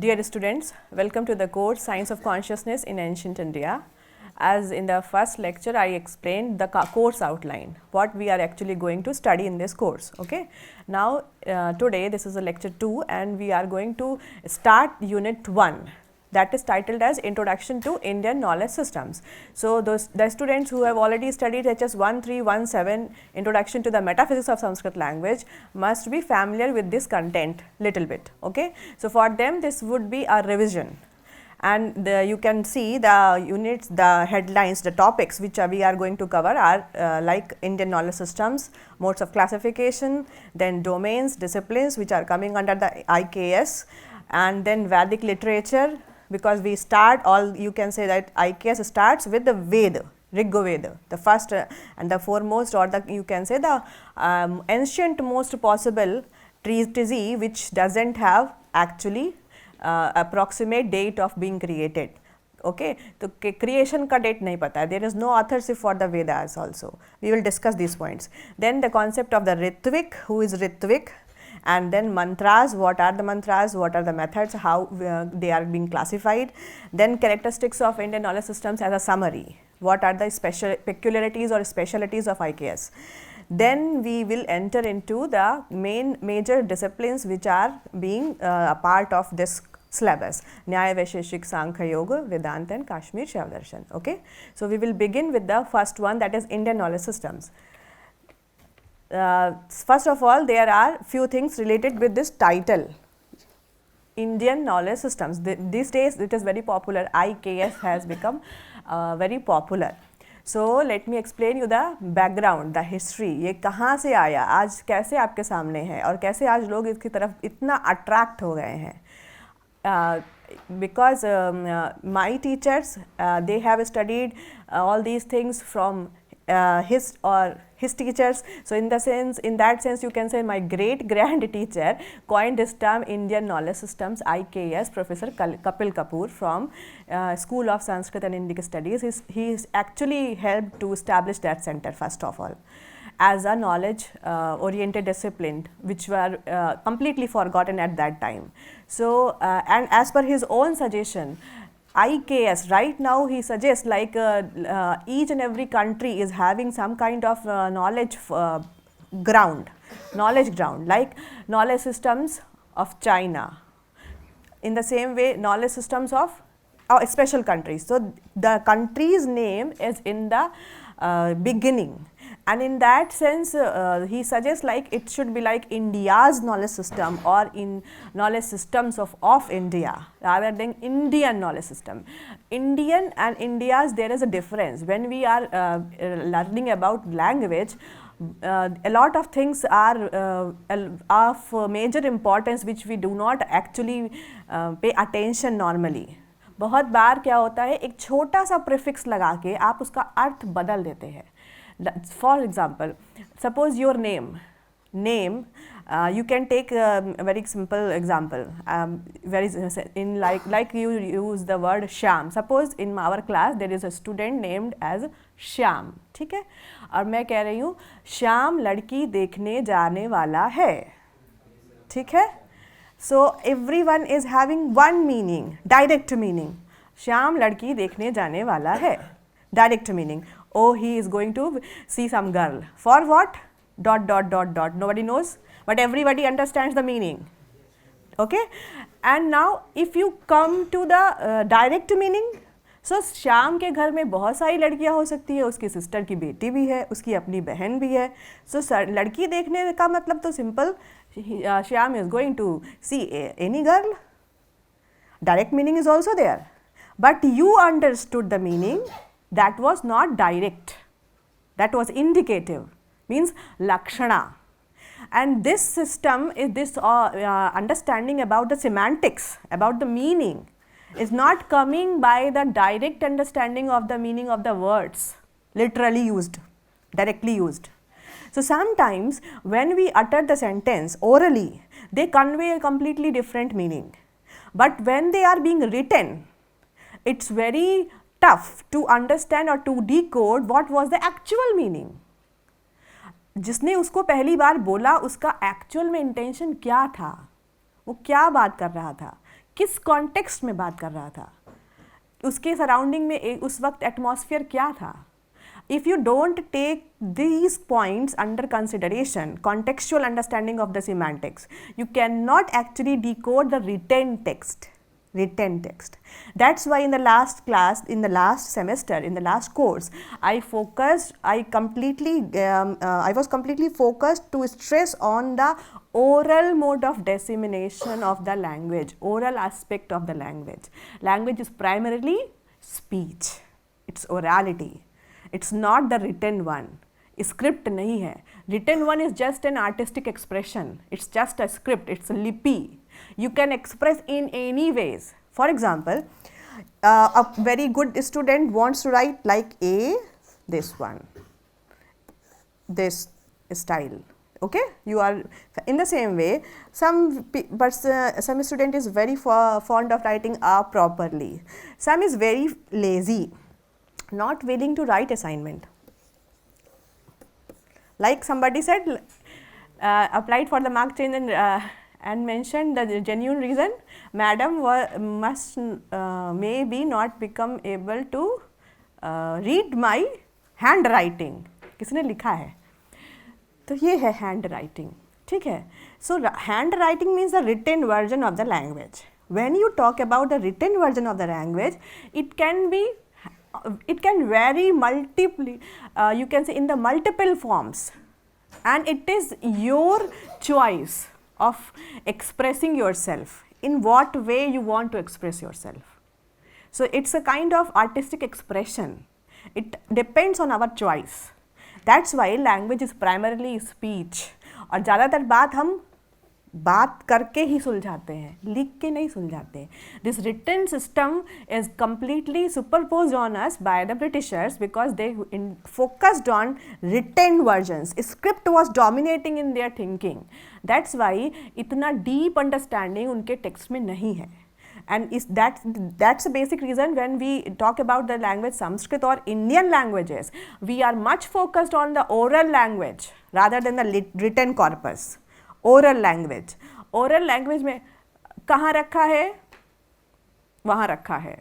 Dear students, welcome to the course Science of Consciousness in Ancient India. As in the first lecture, I explained the course outline, what we are actually going to study in this course. Okay. Now, today this is a lecture 2 and we are going to start unit 1. That is titled as Introduction to Indian Knowledge Systems. So, the students who have already studied HS 1317 Introduction to the Metaphysics of Sanskrit Language must be familiar with this content little bit. Okay? So, for them this would be a revision, and you can see the units, the headlines, the topics which we are going to cover are like Indian knowledge systems, modes of classification, then domains, disciplines which are coming under the IKS, and then Vedic literature, because we start all, you can say that IKS starts with the Veda, Rigveda, the first and the foremost, or the you can say the ancient most possible treatise which does not have actually approximate date of being created. Okay, तो creation का date नहीं पता है, there is no authorship for the Vedas also. We will discuss these points. Then the concept of the Ritvik, who is Ritvik, and then mantras, what are the mantras, what are the methods, how they are being classified. Then characteristics of Indian knowledge systems as a summary, what are the special peculiarities or specialties of IKS. Then we will enter into the major disciplines which are being a part of this syllabus: Nyaya, Vaisheshik, Sankhya Yoga, Vedanta and Kashmir Shaiva Darshan. Okay? So, we will begin with the first one, that is Indian knowledge systems. First of all, there are few things related with this title, Indian knowledge systems. These days it is very popular, IKS has become very popular. So, let me explain you the background, the history, ये कहाँ से आया, आज कैसे आपके सामने है और कैसे आज लोग इसकी तरफ इतना अट्रैक्ट हो गए हैं. Because my teachers, they have studied all these things from his teachers. So, in that sense you can say my great grand teacher coined this term Indian knowledge systems, IKS, Professor Kapil Kapoor from School of Sanskrit and Indic Studies. He actually helped to establish that center first of all as a knowledge oriented discipline, which were completely forgotten at that time. So, and as per his own suggestion, IKS, right now he suggests like each and every country is having some kind of knowledge ground, like knowledge systems of China. In the same way, knowledge systems of special countries. So, the country's name is in the beginning. And in that sense, he suggests like it should be like India's knowledge system or in knowledge systems of India rather than Indian knowledge system. Indian and India's, there is a difference. When we are learning about language, a lot of things are of major importance which we do not actually pay attention normally. बहुत बार क्या होता है, एक छोटा सा prefix लगा के आप उसका अर्थ बदल देते हैं. For example, suppose your name, you can take a very simple example, very in like you use the word Shyam. Suppose in our class there is a student named as Shyam, ठीक है, और मैं कह रही हूँ श्याम लड़की देखने जाने वाला है, ठीक है. So, everyone is having one meaning, direct meaning. Shyam लड़की देखने जाने वाला है, direct meaning. Oh, he is going to see some girl. For what? ... Nobody knows, but everybody understands the meaning. Okay? And now, if you come to the direct meaning, so Shyam के घर में बहुत सारी लड़कियां हो सकती है, उसकी सिस्टर की बेटी भी है, उसकी अपनी बहन भी है. So, लड़की देखने का मतलब तो simple, Shyam is going to see any girl. Direct meaning is also there, but you understood the meaning. That was not direct, that was indicative, means lakshana. And this system is this understanding about the semantics, about the meaning, is not coming by the direct understanding of the meaning of the words, literally used, directly used. So, sometimes when we utter the sentence orally, they convey a completely different meaning, but when they are being written, it's very tough to understand or to decode what was the actual meaning. जिसने उसको पहली बार बोला उसका actual में intention क्या था, वो क्या बात कर रहा था, किस कॉन्टेक्स्ट में बात कर रहा था, उसके सराउंडिंग में उस वक्त एटमॉस्फेयर क्या था. If you don't take these points under consideration, contextual understanding of the semantics, you cannot actually decode the written text. That's why in the last class, in the last semester, in the last course, I was completely focused to stress on the oral mode of dissemination of the language, oral aspect of the language. Language is primarily speech, it's orality. It's not the written one. Script नहीं है. Written one is just an artistic expression. It's just a script. It's a lipi. You can express in any ways. For example, a very good student wants to write like this one, this style. Okay, you are in the same way. Some student is very fond of writing properly. Some is very lazy, not willing to write assignment. Like somebody said, applied for the mark change and mentioned the genuine reason, madam must maybe not become able to read my handwriting. किसने लिखा है? तो ये है handwriting. ठीक है. So handwriting means the written version of the language. When you talk about the written version of the language, it can vary multiply, you can say in the multiple forms, and it is your choice of expressing yourself, in what way you want to express yourself. So it's a kind of artistic expression. It depends on our choice. That's why language is primarily speech. और ज़्यादातर बात हम बात करके ही सुलझाते हैं, लिख के नहीं सुलझाते. This written system is completely superposed on us by the Britishers because they focused on written versions. Script was dominating in their thinking. That's why इतना deep understanding उनके text में नहीं है. And that's the basic reason when we talk about the language Sanskrit or Indian languages, we are much focused on the oral language rather than the written corpus. Oral language में कहाँ रखा है, वहाँ रखा है.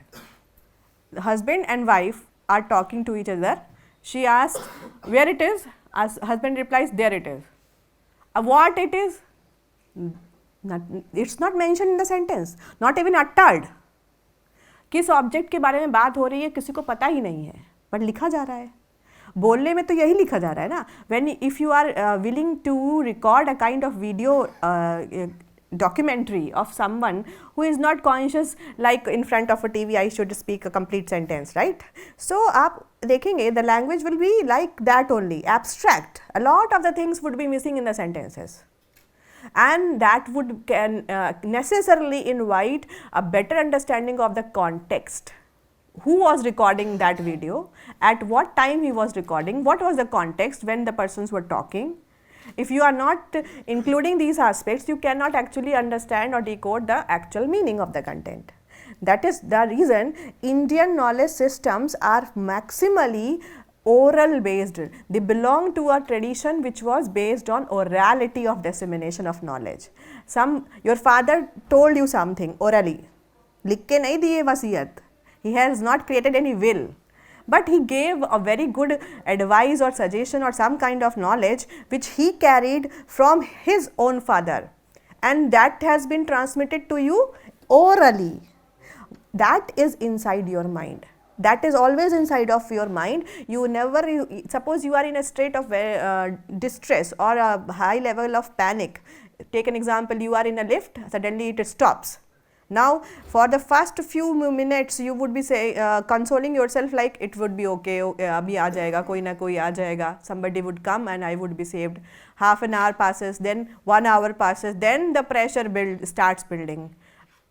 Husband and wife are talking to each other. She asks where it is, husband replies there it is. What it is, it's not mention in the sentence, not even uttered. किस object के बारे में बात हो रही है किसी को पता ही नहीं है, पर लिखा जा रहा है. बोलने में तो यही लिखा जा रहा है ना. When if you are willing to record a kind of video documentary of someone who is not conscious, like in front of a TV I should speak a complete sentence, right? So आप देखेंगे the language will be like that only, abstract. A lot of the things would be missing in the sentences, and that would necessarily invite a better understanding of the context. Who was recording that video, at what time he was recording, what was the context when the persons were talking. If you are not including these aspects, you cannot actually understand or decode the actual meaning of the content. That is the reason Indian knowledge systems are maximally oral based. They belong to a tradition which was based on orality of dissemination of knowledge. Your father told you something orally, लिख के नहीं दिए वसीयत. He has not created any will, but he gave a very good advice or suggestion or some kind of knowledge which he carried from his own father, and that has been transmitted to you orally. That is inside your mind. That is always inside of your mind. You never, suppose you are in a state of distress or a high level of panic. Take an example, you are in a lift, suddenly it stops. Now for the first few minutes you would be consoling yourself like it would be okay, abhi aa jayega, koi na koi aa jayega, somebody would come and I would be saved. Half an hour passes, then 1 hour passes, then the pressure starts building.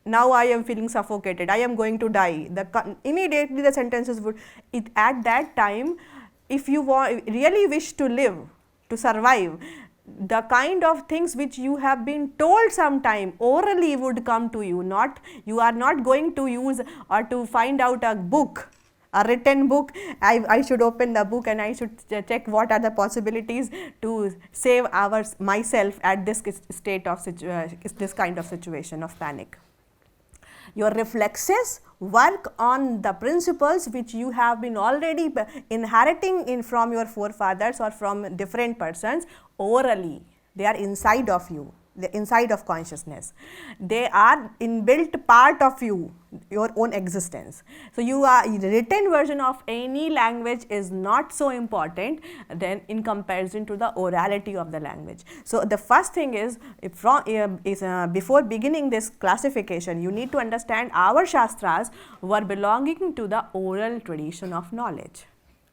Now I am feeling suffocated, I am going to die. Immediately the sentences would, at that time, if you really wish to live, to survive, the kind of things which you have been told sometime orally would come to you. Not, you are not going to use or to find out a book, a written book. I should open the book and I should check what are the possibilities to save myself at this state of this kind of situation of panic. your reflexes work on the principles which you have been already inheriting in from your forefathers or from different persons orally. They are inside of you, the inside of consciousness. They are inbuilt part of you, your own existence. So you are, the written version of any language is not so important than in comparison to the orality of the language. So the first thing is, before beginning this classification, you need to understand our shastras were belonging to the oral tradition of knowledge.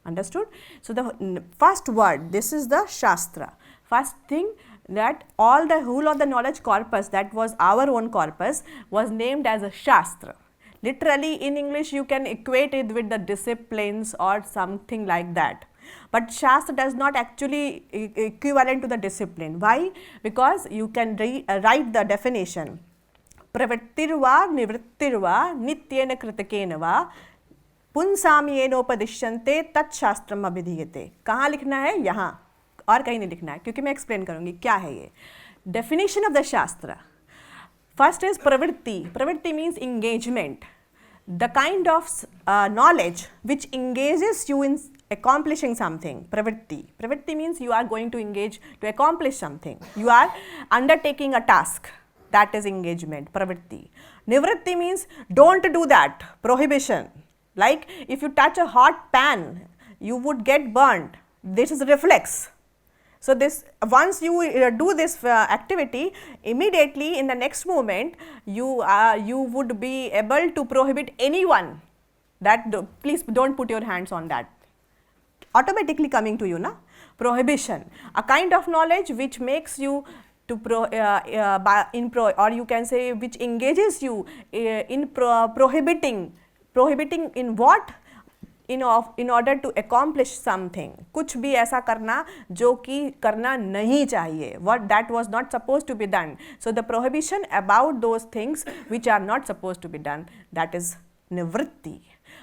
Understood? So the first word, this is the shastra. First thing, that all the whole of the knowledge corpus that was our own corpus was named as a shastra. Literally in English you can equate it with the disciplines or something like that. But shastra does not actually equivalent to the discipline. Why? Because you can write the definition. Pravrittirva nivrittirva nityena kritakena va पुंसाम्येनोपदिश्यन्ते तत्शास्त्रम अभिधीयते. कहाँ लिखना है? यहाँ, और कहीं नहीं लिखना है, क्योंकि मैं एक्सप्लेन करूँगी क्या है ये. डेफिनेशन ऑफ द शास्त्र. फर्स्ट इज प्रवृत्ति. प्रवृत्ति means engagement, the kind of knowledge which engages you in accomplishing something. Pravritti. Pravritti means you are going to engage to accomplish something. You are undertaking a task. That is engagement, pravritti. Nivritti means don't do that, prohibition. Like if you touch a hot pan, you would get burnt. This is reflex. So this, once you do this activity, immediately in the next moment you would be able to prohibit anyone that please don't put your hands on that. Automatically coming to you, na? Prohibition, a kind of knowledge which makes you to or you can say which engages you in prohibiting in what? In order to accomplish something. कुछ भी ऐसा करना जो कि करना नहीं चाहिए, what that was not supposed to be done. So the prohibition about those things which are not supposed to be done, that is nivritti.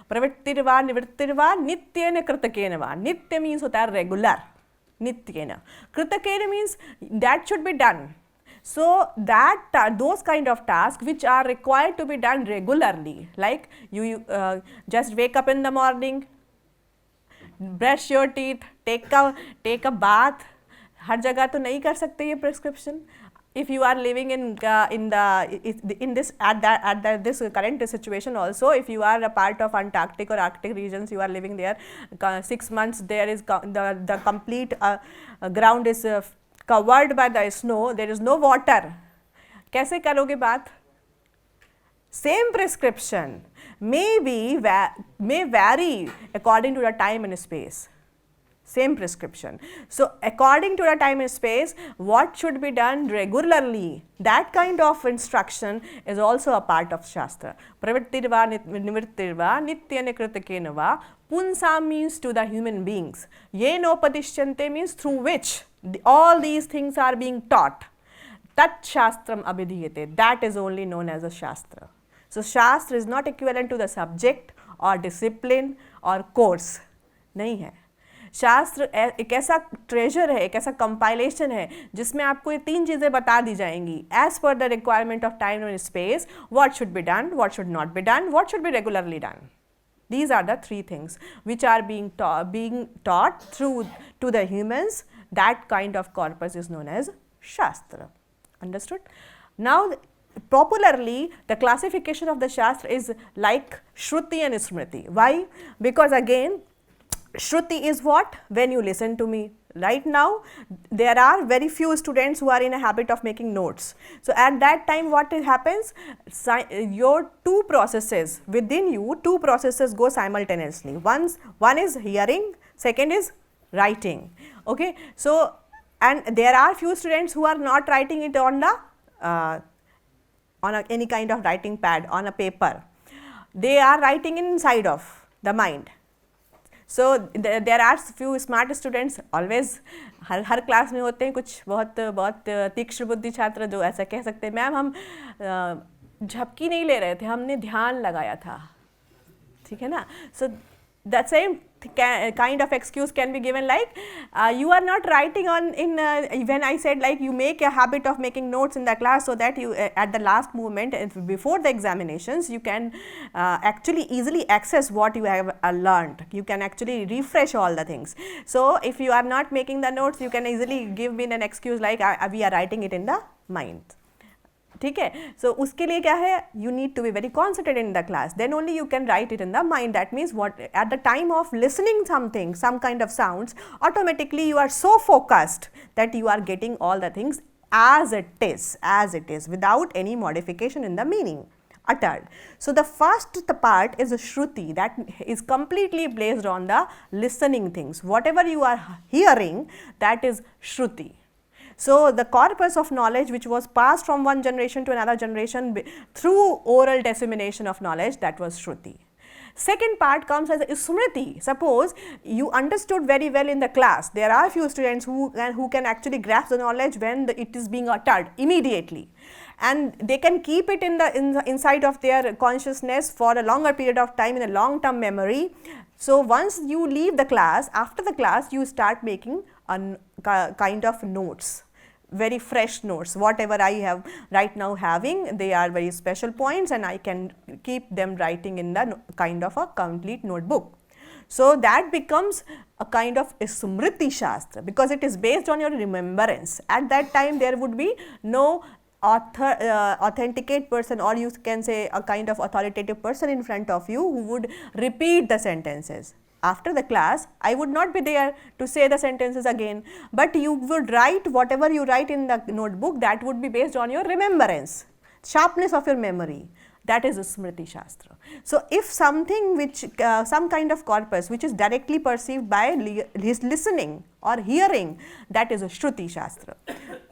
प्रवृत्तिर्वा निवृत्तिर्वा नित्येन कृतकेन वा. नित्य means होता है regular, नित्येन. कृतकेन means that should be done. So that those kind of tasks which are required to be done regularly, like you just wake up in the morning, brush your teeth, take a bath. हर जगह तो नहीं कर सकते ये prescription. If you are living in this this current situation also, if you are a part of Antarctic or Arctic regions, you are living there 6 months, there is the complete ground is covered by the snow, there is no water. कैसे करोगे बात? Same prescription may vary according to the time and space. Same prescription. So according to the time and space, what should be done regularly, that kind of instruction is also a part of Shastra. Pravrittirva nivrittirva nityena kritakena va. Punsam means to the human beings. Yenopadishyante means through which all these things are being taught. Tat shastram abhidhiyate. That is only known as a Shastra. So Shastra is not equivalent to the subject or discipline or course. नहीं है. शास्त्र एक ऐसा treasure है, एक ऐसा compilation है जिसमें आपको ये 3 चीज़ें बता दी जाएंगी as per the requirement of time and space. What should be done, what should not be done, what should be regularly done. These are the 3 things which are being taught through to the humans. That kind of corpus is known as Shastra. Understood? Now popularly the classification of the Shastra is like Shruti and Smriti. Why? Because again, Shruti is what? When you listen to me. Right now there are very few students who are in a habit of making notes. So at that time what happens? Your 2 processes within you, 2 processes go simultaneously. One is hearing, second is writing. Okay. So and there are few students who are not writing it on the any kind of writing pad, on a paper. They are writing inside of the mind. So there are few smart students always. Her class में होते हैं कुछ बहुत तीक्ष्ण बुद्धि छात्र जो ऐसा कह सकते हैं, मैम हम झपकी नहीं ले रहे थे, हमने ध्यान लगाया था. ठीक है ना? So the same kind of excuse can be given like you are not writing on when I said like you make a habit of making notes in the class so that you at the last moment before the examinations you can actually easily access what you have learned. You can actually refresh all the things. So if you are not making the notes, you can easily give me an excuse like we are writing it in the mind. ठीक है. So उसके लिए क्या है, you need to be very concentrated in the class, then only you can write it in the mind. That means what, at the time of listening something, some kind of sounds, automatically you are so focused that you are getting all the things as it is without any modification in the meaning uttered. So the first part is a shruti, that is completely based on the listening things. Whatever you are hearing, that is shruti. So the corpus of knowledge which was passed from one generation to another generation through oral dissemination of knowledge, that was shruti. Second part comes as smriti. Suppose you understood very well in the class, there are few students who can actually grasp the knowledge when it is being uttered immediately, and they can keep it in the inside of their consciousness for a longer period of time in a long term memory. So once you leave the class, after the class you start making a kind of notes, very fresh notes. Whatever I have right now having, they are very special points and I can keep them writing in the kind of a complete notebook. So that becomes a kind of smriti shastra, because it is based on your remembrance. At that time there would be no authenticate person, or you can say a kind of authoritative person in front of you who would repeat the sentences. After the class, I would not be there to say the sentences again, but you would write whatever you write in the notebook, that would be based on your remembrance, sharpness of your memory. That is a smriti shastra. So if something which some kind of corpus which is directly perceived by listening or hearing, that is a shruti shastra.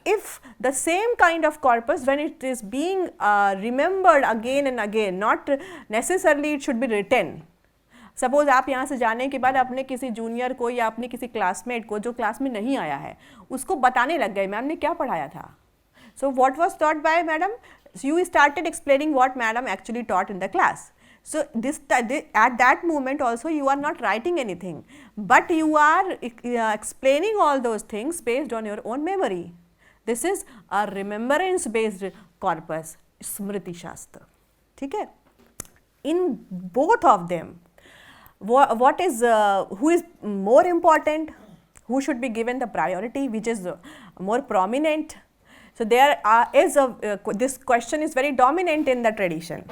If the same kind of corpus, when it is being remembered again and again, not necessarily it should be written. Suppose आप यहाँ से जाने के बाद अपने किसी junior को या अपने किसी क्लासमेट को जो क्लास में नहीं आया है उसको बताने लग गए, मैम ने क्या पढ़ाया था. So what was taught by madam, you started explaining what madam actually taught in the class. So at that moment also you are not writing anything, but you are explaining all those things based on your own memory. This is a remembrance based corpus, smriti shastra. ठीक है. In both of them, what is who is more important, who should be given the priority, which is more prominent? So there is this question is very dominant in the tradition,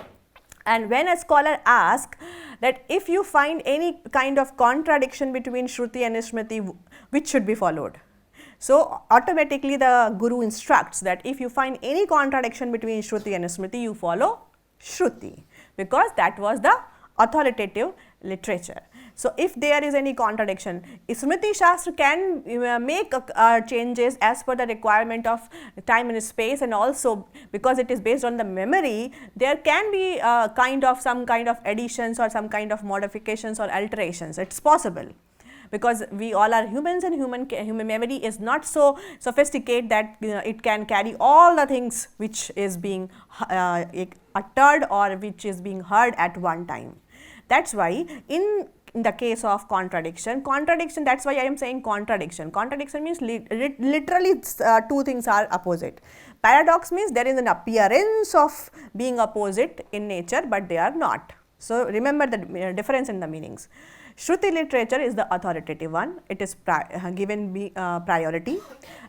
and when a scholar asks that if you find any kind of contradiction between shruti and smriti, which should be followed? So automatically the guru instructs that if you find any contradiction between shruti and smriti, you follow shruti, because that was the authoritative literature. So if there is any contradiction, smriti shastra can make changes as per the requirement of time and space, and also because it is based on the memory, there can be some kind of additions or some kind of modifications or alterations. It's possible, because we all are humans, and human memory is not so sophisticated that it can carry all the things which is being uttered or which is being heard at one time. That's why in the case of contradiction, that's why I am saying contradiction. Contradiction means literally two things are opposite. Paradox means there is an appearance of being opposite in nature, but they are not. So remember the difference in the meanings. Shruti literature is the authoritative one, it is given priority,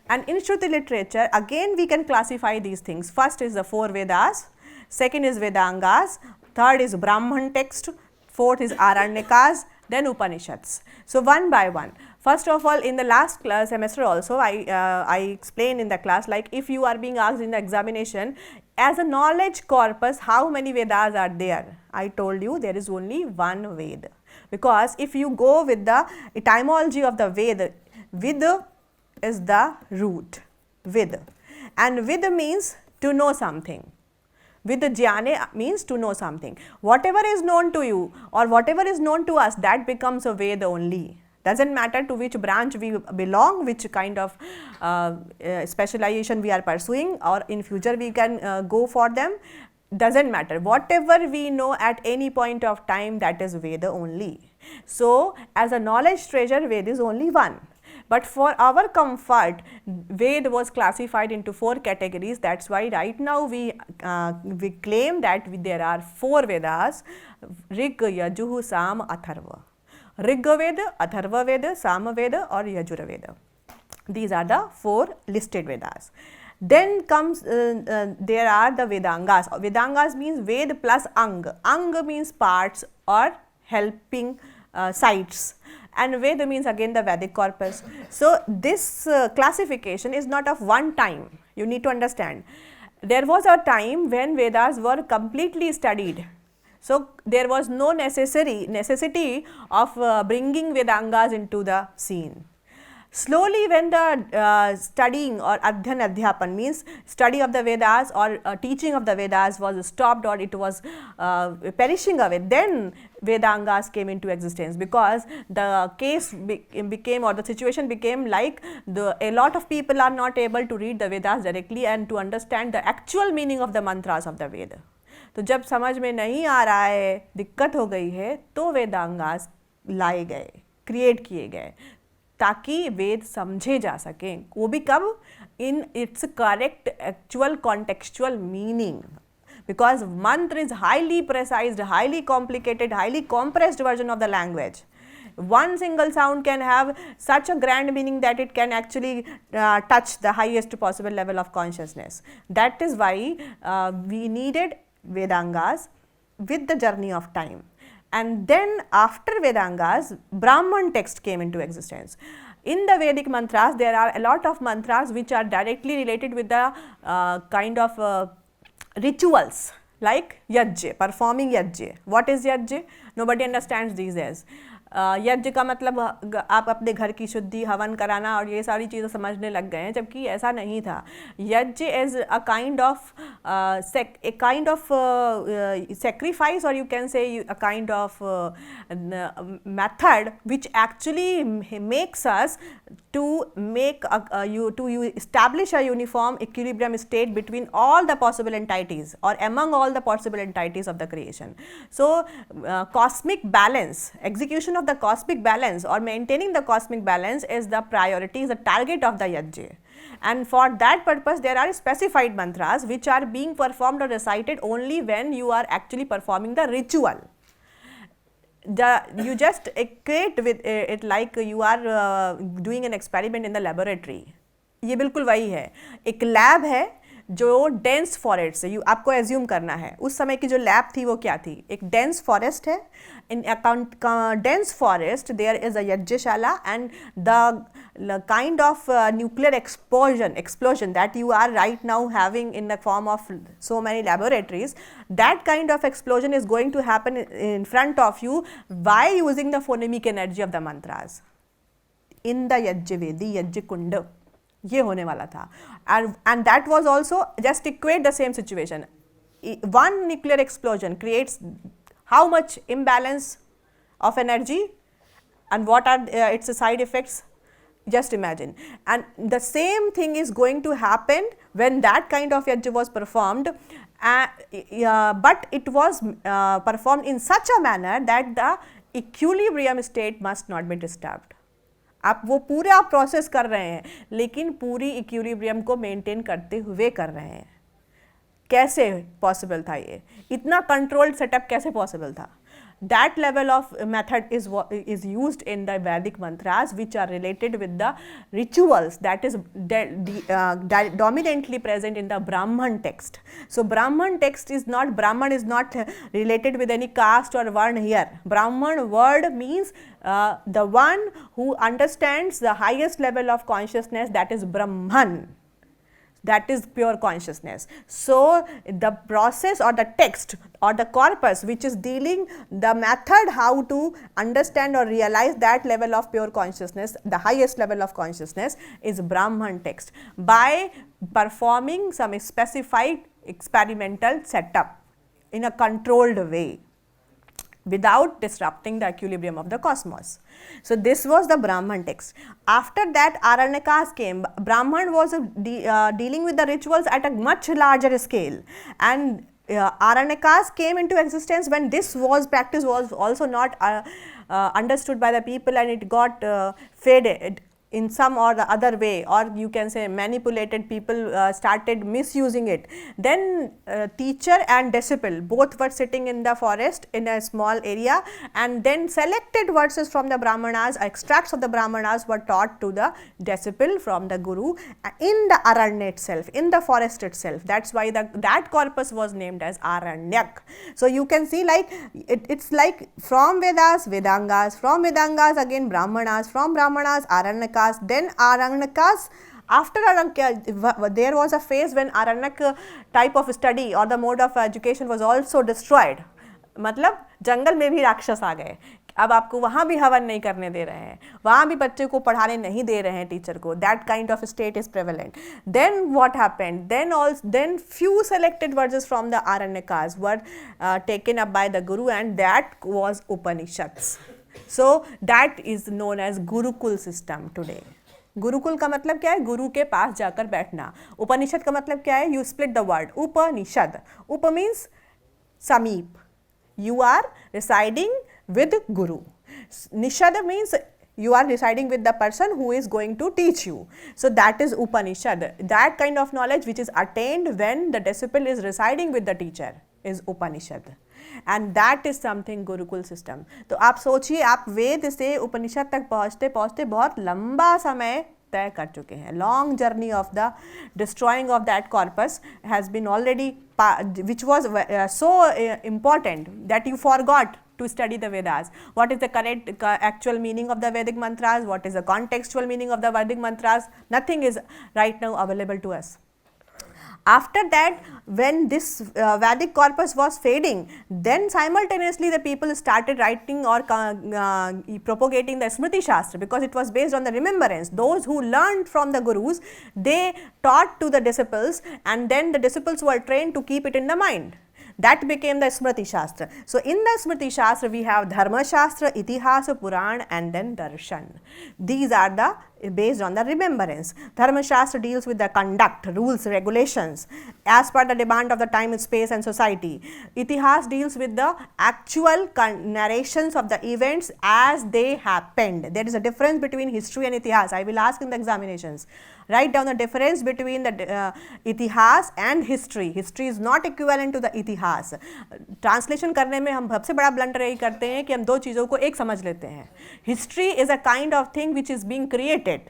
and in Shruti literature again we can classify these things. First is the 4 Vedas, second is Vedangas, third is Brahman text, fourth is Aranyakas, then Upanishads. So one by one. First of all, in the last semester also I explained in the class, like if you are being asked in the examination as a knowledge corpus how many Vedas are there, I told you there is only one Veda, because if you go with the etymology of the Veda, Vida is the root, Vida, and Vida means to know something. Vidyajnane means to know something. Whatever is known to you or whatever is known to us, that becomes a Veda only. Doesn't matter to which branch we belong, which kind of specialization we are pursuing, or in future we can go for them. doesn't matter. Whatever we know at any point of time, that is Veda only. So, as a knowledge treasure, Veda is only one. But for our comfort, Veda was classified into 4 categories. That's why right now we claim that there are 4 Vedas: Rig, Yajuh, Sam, Atharva. Rig Veda, Atharva Veda, Sama Veda or Yajur Veda. These are the 4 listed Vedas. Then comes there are the Vedangas. Vedangas means Ved plus Ang. Ang means parts or helping sites, and Veda means again the Vedic corpus. So, this classification is not of one time. You need to understand. There was a time when Vedas were completely studied. So, there was no necessity of bringing Vedangas into the scene. Slowly, when the studying or Adhyan Adhyapan means study of the Vedas or teaching of the Vedas was stopped or it was perishing away, then Vedangas came into existence, because the case became, or the situation became like a lot of people are not able to read the Vedas directly and to understand the actual meaning of the mantras of the Veda. तो जब समझ में नहीं आ रहा है, दिक्कत हो गई है, तो वेदांगास लाए गए, क्रिएट किए गए ताकि वेद समझे जा सकें. वो भी कब? In its correct actual contextual meaning, because mantra is highly precised, highly complicated, highly compressed version of the language. One single sound can have such a grand meaning that it can actually touch the highest possible level of consciousness. That is why we needed Vedangas with the journey of time. And then after Vedangas, Brahman text came into existence. In the Vedic mantras, there are a lot of mantras which are directly related with the kind of rituals like Yajna, performing Yajna. What is Yajna? Nobody understands these days. यज्ञ का मतलब आप अपने घर की शुद्धि, हवन कराना और ये सारी चीज़ें समझने लग गए हैं, जबकि ऐसा नहीं था. यज्ञ is a kind of sacrifice, or you can say a kind of method which actually makes us to establish a uniform equilibrium state between all the possible entities or among all the possible entities of the creation. So, cosmic balance, execution of the cosmic balance or maintaining the cosmic balance is the priority, is the target of the yajna. And for that purpose, there are specified mantras which are being performed or recited only when you are actually performing the ritual. You just equate with it like you are doing an experiment in the laboratory. ये बिल्कुल वही है. एक lab है जो dense forest से, आपको assume करना है उस समय की जो लैब थी वो क्या थी. एक डेंस फॉरेस्ट है. In dense forest there is a yajnashala and the kind of nuclear explosion that you are right now having in the form of so many laboratories, that kind of explosion is going to happen in front of you by using the phonemic energy of the mantras in the Yajna-vedi, Yajna Kunda. ये होने वाला था. And that was also, just equate the same situation. One nuclear explosion creates how much imbalance of energy and what are its side effects? Just imagine. And the same thing is going to happen when that kind of yajna was performed, but it was performed in such a manner that the equilibrium state must not be disturbed. आप वो पूरा process कर रहे हैं लेकिन पूरी equilibrium को maintain करते हुए कर रहे हैं. कैसे पॉसिबल था ये? इतना कंट्रोल्ड सेटअप कैसे पॉसिबल था? That level of method is used in the Vedic mantras which are related with the rituals, that is dominantly present in the Brahman text. So, Brahman text is not, Brahman is not related with any caste or varna here. Brahman word means the one who understands the highest level of consciousness, that is Brahman. That is pure consciousness. So, the process or the text or the corpus which is dealing the method how to understand or realize that level of pure consciousness, the highest level of consciousness, is Brahman text by performing some specified experimental setup in a controlled way without disrupting the equilibrium of the cosmos. So, this was the Brahman text. After that, Aranyakas came. Brahman was dealing with the rituals at a much larger scale, and Aranyakas came into existence when this was practice was also not understood by the people, and it got faded in some or the other way, or you can say manipulated. People started misusing it. Then teacher and disciple both were sitting in the forest in a small area, and then selected verses from the Brahmanas, extracts of the Brahmanas were taught to the disciple from the guru in the Aranya itself, in the forest itself. That's why that corpus was named as Aranyak. So you can see, like it's like from Vedas, Vedangas, from Vedangas again Brahmanas, from Brahmanas Aranyakas, then Aranyakas. After Aranyak, there was a phase when Aranyak type of study or the mode of education was also destroyed. मतलब जंगल में भी राक्षस आ गए, अब आपको वहाँ भी हवन नहीं करने दे रहे हैं, वहाँ भी बच्चे को पढ़ाने नहीं दे रहे हैं टीचर को. That kind of state is prevalent. Then what happened, then few selected verses from the Aranyakas were taken up by the guru, and that was Upanishads. So that is known as Gurukul system today. Gurukul का मतलब क्या है? गुरु के पास जाकर बैठना. उपनिषद का मतलब क्या है? यू स्प्लिट द वर्ड उपनिषद. उप मीन्स समीप, you are residing with guru. Nishad means you are residing with the person who is going to teach you. So that is Upanishad. That kind of knowledge which is attained when the disciple is residing with the teacher is Upanishad. And that is something Gurukul system. तो आप सोचिए, आप वेद से उपनिषद तक पहुँचते पहुँचते बहुत लंबा समय तय कर चुके हैं. Long journey of the destroying of that corpus has been already, which was so important that you forgot to study the Vedas. What is the correct actual meaning of the Vedic mantras? What is the contextual meaning of the Vedic mantras? Nothing is right now available to us. After that, when this Vedic corpus was fading, then simultaneously the people started writing or propagating the Smriti Shastra, because it was based on the remembrance. Those who learned from the gurus, they taught to the disciples, and then the disciples were trained to keep it in the mind. That became the Smriti Shastra. So in the Smriti Shastra we have Dharma Shastra, Itihasa, Puran, and then Darshan. These are the based on the remembrance. Dharma Shastra deals with the conduct, rules, regulations as per the demand of the time, space and society. Itihas deals with the actual narrations of the events as they happened. There is a difference between history and Itihas. I will ask in the examinations. Write down the difference between the Itihas and history. History is not equivalent to the Itihas. Translation करने में हम सबसे बड़ा blunder यही करते हैं कि हम दो चीज़ों को एक समझ लेते हैं. History is a kind of thing which is being created.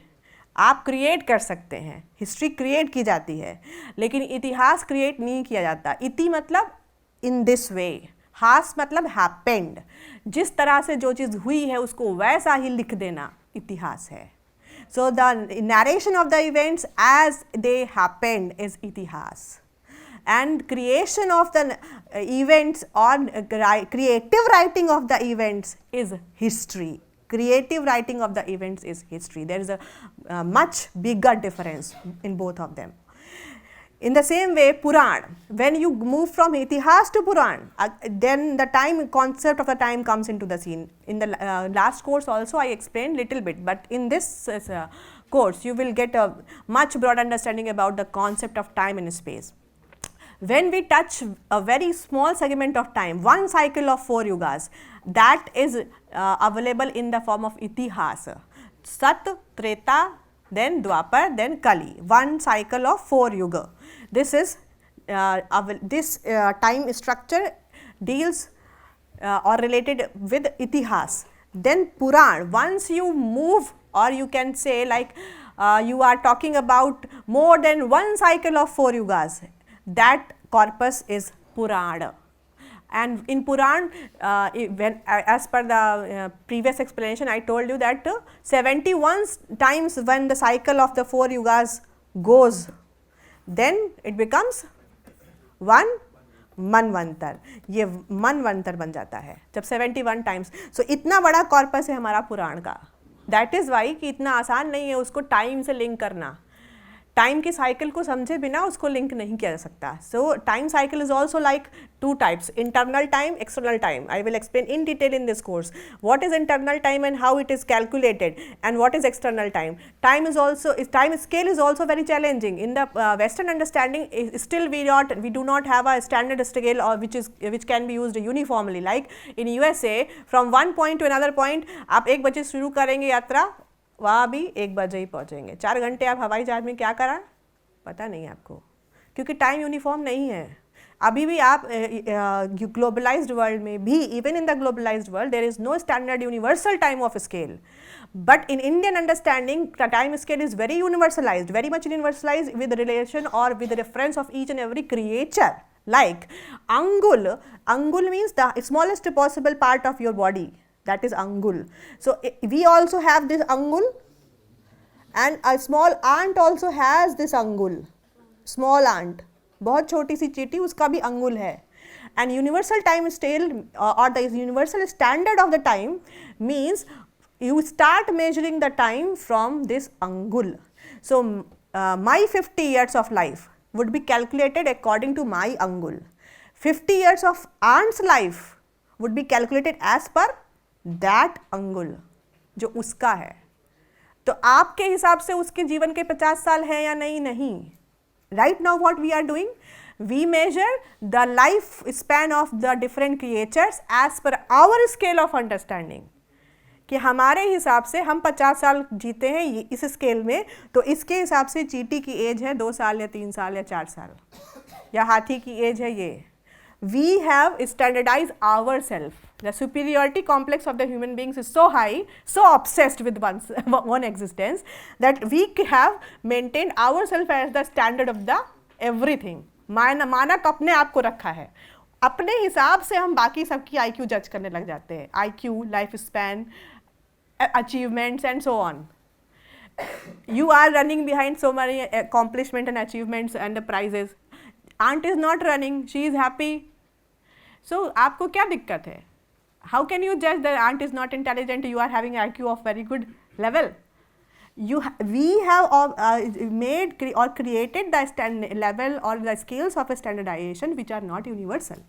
आप क्रिएट कर सकते हैं, हिस्ट्री क्रिएट की जाती है, लेकिन इतिहास क्रिएट नहीं किया जाता. इति मतलब इन दिस वे, हास मतलब हैपेंड. जिस तरह से जो चीज़ हुई है उसको वैसा ही लिख देना इतिहास है. So the narration of the events as they happened is itihas, and creation of the events or creative writing of the events is history. Creative writing of the events is history. There is a much bigger difference in both of them. In the same way, Puran, when you move from Itihas to Puran, then the time concept of the time comes into the scene. In the last course also I explained little bit, but in this course you will get a much broad understanding about the concept of time and space. When we touch a very small segment of time, one cycle of 4 yugas, that is available in the form of Itihas. Sat, Treta, then Dwapar, then Kali, one cycle of 4 yuga. This is this time structure deals or related with Itihas. Then Puran, once you move, or you can say like you are talking about more than one cycle of 4 yugas, that corpus is Purana. And in Puran, when as per the previous explanation, I told you that 71 times when the cycle of the 4 yugas goes, then it becomes one मनवंतर. ये मनवंतर बन जाता है जब 71 times. सो इतना बड़ा corpus है हमारा पुराण का. दैट इज़ वाई कि इतना आसान नहीं है उसको टाइम से लिंक करना. टाइम की साइकिल को समझे बिना उसको लिंक नहीं किया जा सकता. सो time cycle is also like two types, internal time, external time. I will explain in detail in this course what is internal time and how it is calculated, and what is external time. Time scale is also very challenging in the Western understanding. Still we do not have a standard scale or which can be used uniformly. Like in USA, from one point to another point, आप 1 बजे शुरू करेंगे यात्रा, वहाँ भी 1 बजे ही पहुँचेंगे. 4 घंटे आप हवाई जहाज में क्या करा पता नहीं आपको, क्योंकि टाइम यूनिफॉर्म नहीं है. अभी भी आप ग्लोबलाइज्ड वर्ल्ड में भी, even in the globalised world, there is no standard universal time of scale. But in Indian understanding the time scale is very universalised, very much universalised with relation और with reference of each and every creature. Like angul means the smallest possible part of your body, that is angul. So we also have this angul, and a small ant also has this angul, small ant, बहुत छोटी सी चींटी, उसका भी अंगुल है. And universal time scale or the universal standard of the time means you start measuring the time from this angul. So my 50 years of life would be calculated according to my angul. 50 years of aunt's life would be calculated as per that angul, जो उसका है. तो आपके हिसाब से उसके जीवन के 50 साल हैं या नहीं. Right now what we are doing, we measure the life span of the different creatures as per our scale of understanding. कि हमारे हिसाब से हम 50 साल जीते हैं इस स्केल में, तो इसके हिसाब से चींटी की एज है 2 साल या 3 साल या 4 साल, या हाथी की एज है ये. We have standardized ourselves. The superiority complex of the human beings is so high, so obsessed with one existence, that we have maintained ourselves as the standard of the everything. मानक अपने आप को रखा है, अपने हिसाब से हम बाकी सबकी IQ जज करने लग जाते हैं. IQ, life span, achievements and so on. You are running behind so many accomplishments and achievements and the prizes. Aunt is not running, she is happy. So आपको क्या दिक्कत है? How can you judge that aunt is not intelligent? You are having IQ of very good level. We have made or created the level or the scales of standardization which are not universal.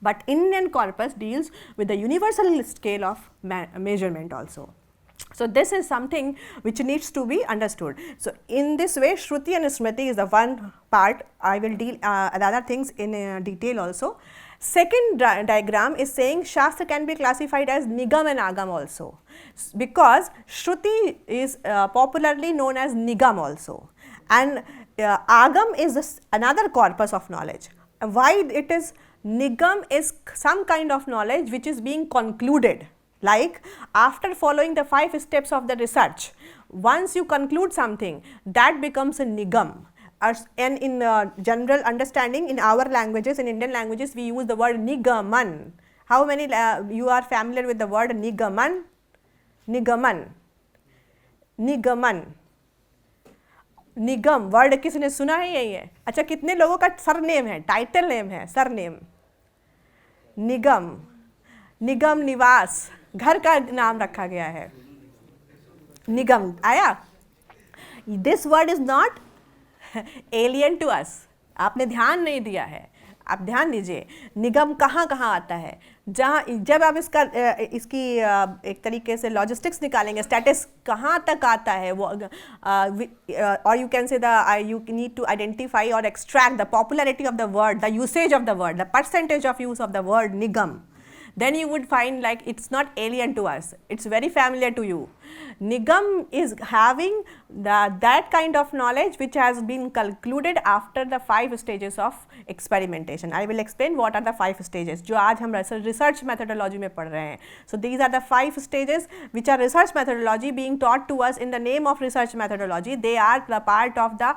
But Indian corpus deals with the universal scale of measurement also. So this is something which needs to be understood. So in this way, Shruti and Smriti is the one part. I will deal the other things in detail also. Second diagram is saying Shastra can be classified as Nigam and Agam also, because Shruti is popularly known as Nigam also, and Agam is another corpus of knowledge. Why it is Nigam is some kind of knowledge which is being concluded, like after following the 5 steps of the research, once you conclude something, that becomes a Nigam. And in general understanding, in our languages, in Indian languages, we use the word Nigaman. How many you are familiar with the word Nigaman? Nigaman, Nigaman, Nigam word किसी ने सुना है? यही है. अच्छा, कितने लोगों का सरनेम है, टाइटल नेम है, सरनेम? निगम, निगम निवास, घर का नाम रखा गया है, निगम आया. This word is not alien to us. आपने ध्यान नहीं दिया है, आप ध्यान दीजिए. निगम कहाँ कहाँ आता है? जहाँ जब आप इसकी एक तरीके से लॉजिस्टिक्स निकालेंगे, स्टेटस कहाँ तक आता है वो, और you can say you need to identify और extract the popularity of the word, the usage of the word, the percentage of use of the word Nigam. Then you would find like it's not alien to us, it's very familiar to you. Nigam is having that kind of knowledge which has been concluded after the 5 stages of experimentation. I will explain what are the 5 stages जो आज हम research methodology में पढ़ रहे हैं. So these are the 5 stages which are research methodology being taught to us in the name of research methodology. They are the part of the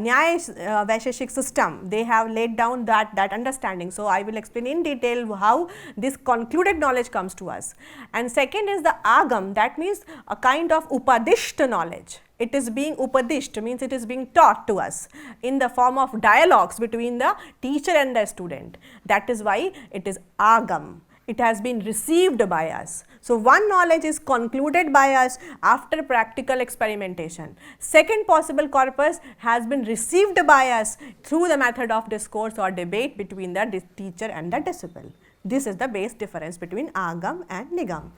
Nyaya Vaisheshik system. They have laid down that understanding. So I will explain in detail how this concluded knowledge comes to us. And second is the Agam, that means a kind of Upadishta knowledge. It is being Upadishta, means it is being taught to us in the form of dialogues between the teacher and the student. That is why it is Agam. it has been received by us. So, one knowledge is concluded by us after practical experimentation. Second possible corpus has been received by us through the method of discourse or debate between the teacher and the disciple. This is the base difference between Agam and Nigam.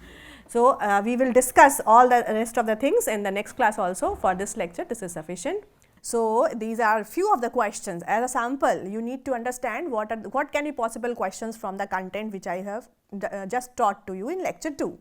So, we will discuss all the rest of the things in the next class also. For this lecture, this is sufficient. So, these are few of the questions. As a sample, you need to understand what can be possible questions from the content which I have just taught to you in lecture 2.